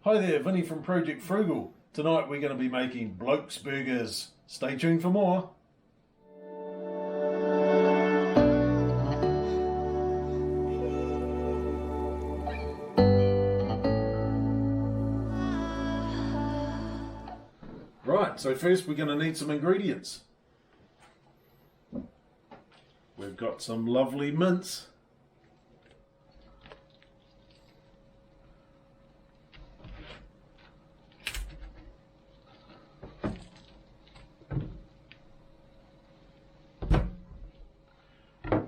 Hi there, Vinny from Project Frugal. Tonight we're going to be making Blokes burgers. Stay tuned for more. Right, so first we're going to need some ingredients. We've got some lovely mince.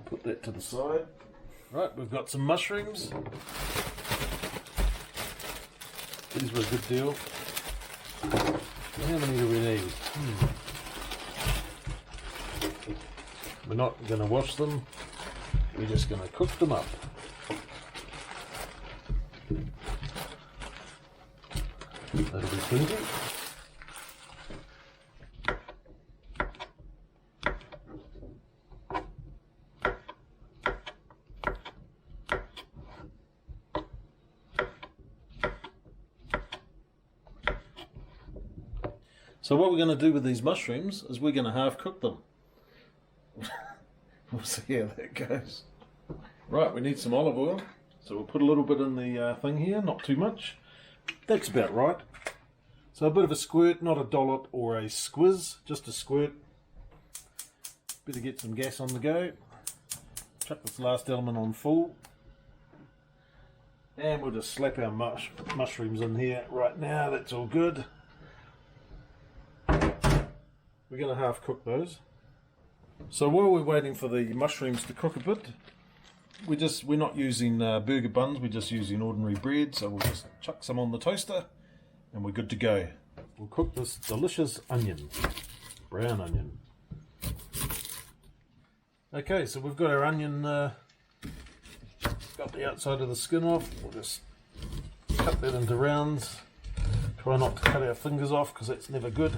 Put that to the side. Right, we've got some mushrooms. These were a good deal. How many do we need? We're not going to wash them. We're just going to cook them up. That'll be plenty. So what we're going to do with these mushrooms is we're going to half cook them. We'll see how that goes. Right, we need some olive oil. So we'll put a little bit in the thing here, not too much. That's about right. So a bit of a squirt, not a dollop or a squiz, just a squirt. Better get some gas on the go. Chuck this last element on full. And we'll just slap our mushrooms in here right now. That's all good. We're going to half cook those. So while we're waiting for the mushrooms to cook a bit, we're not using burger buns, we're just using ordinary bread, so we'll just chuck some on the toaster and we're good to go. We'll cook this delicious onion, brown onion. Okay, so we've got our onion, got the outside of the skin off. We'll just cut that into rounds. Try not to cut our fingers off because that's never good.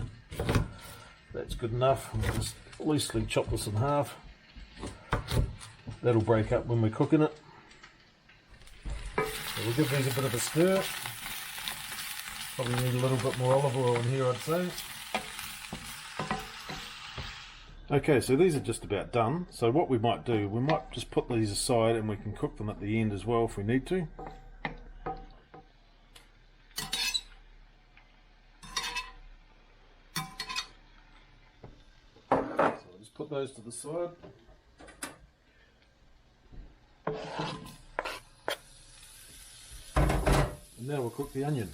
That's good enough. We'll just loosely chop this in half. That'll break up when we're cooking it. So we'll give these a bit of a stir. Probably need a little bit more olive oil in here, I'd say. Okay, so these are just about done. So what we might do, we might just put these aside and we can cook them at the end as well if we need to. Put those to the side. And now we'll cook the onion.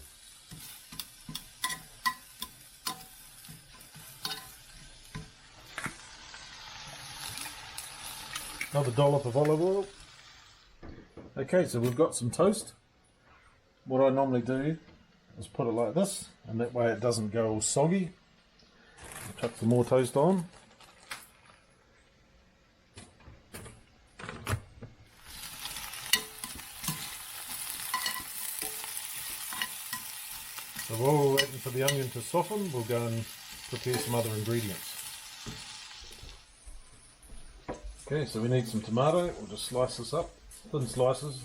Another dollop of olive oil. Okay, so we've got some toast. What I normally do is put it like this, and that way it doesn't go all soggy. I'll chuck some more toast on. So while we're waiting for the onion to soften, we'll go and prepare some other ingredients. Okay, so we need some tomato. We'll just slice this up, thin slices.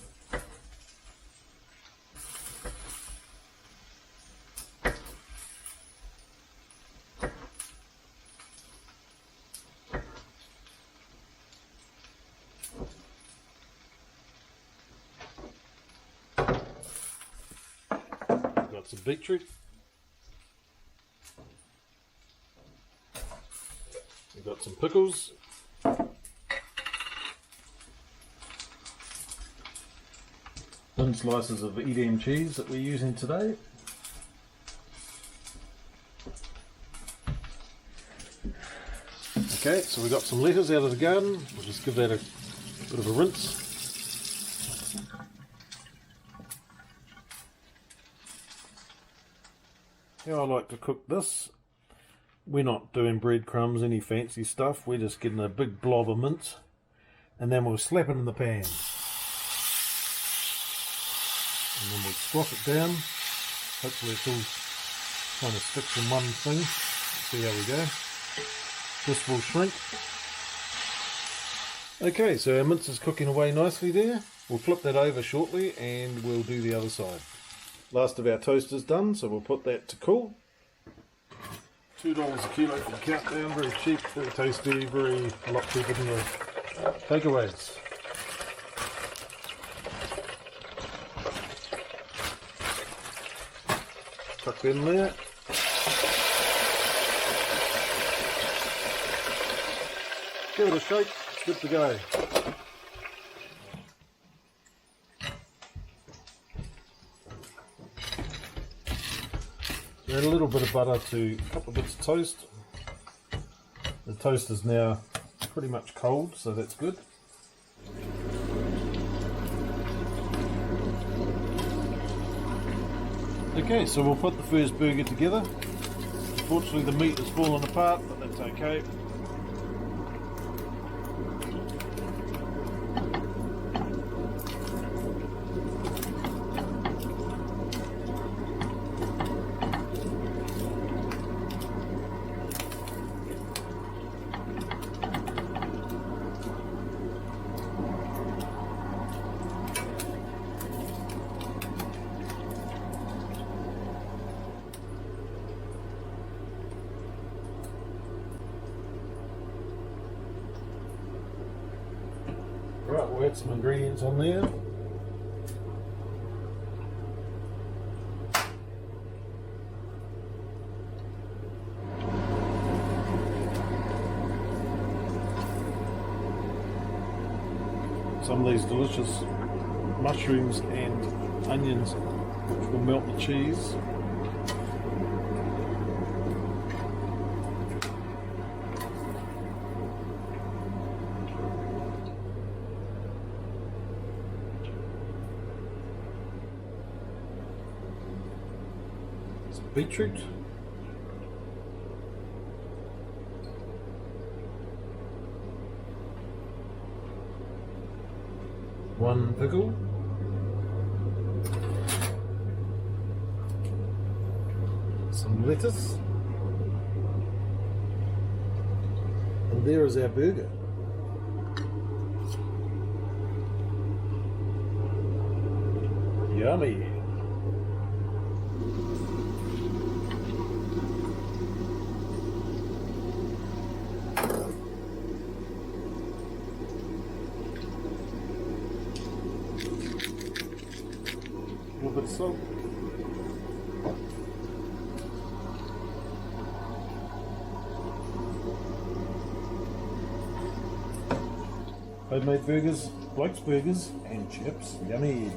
Some beetroot. We've got some pickles. Thin slices of Edam cheese that we're using today. Okay, so we've got some lettuce out of the garden. We'll just give that a bit of a rinse. How I like to cook this, we're not doing breadcrumbs, any fancy stuff, we're just getting a big blob of mince and then we'll slap it in the pan. And then we'll squash it down. Hopefully it's all kind of sticks in one thing. Let's see how we go. This will shrink. Okay, so our mince is cooking away nicely there. We'll flip that over shortly and we'll do the other side. Last of our toast is done, so we'll put that to cool. $2 a kilo for the Countdown, very cheap, very tasty, a lot cheaper than the takeaways. Tuck that in there. Give it a shake, it's good to go. Add a little bit of butter to a couple of bits of toast. The toast is now pretty much cold, so that's good. Okay, so we'll put the first burger together. Unfortunately the meat has fallen apart, but that's okay. Right, we'll add some ingredients on there. Some of these delicious mushrooms and onions, which will melt the cheese. Beetroot, one pickle, some lettuce, and there is our burger. Yummy! A little bit of salt. Homemade burgers, Blokes burgers and chips. Yummy!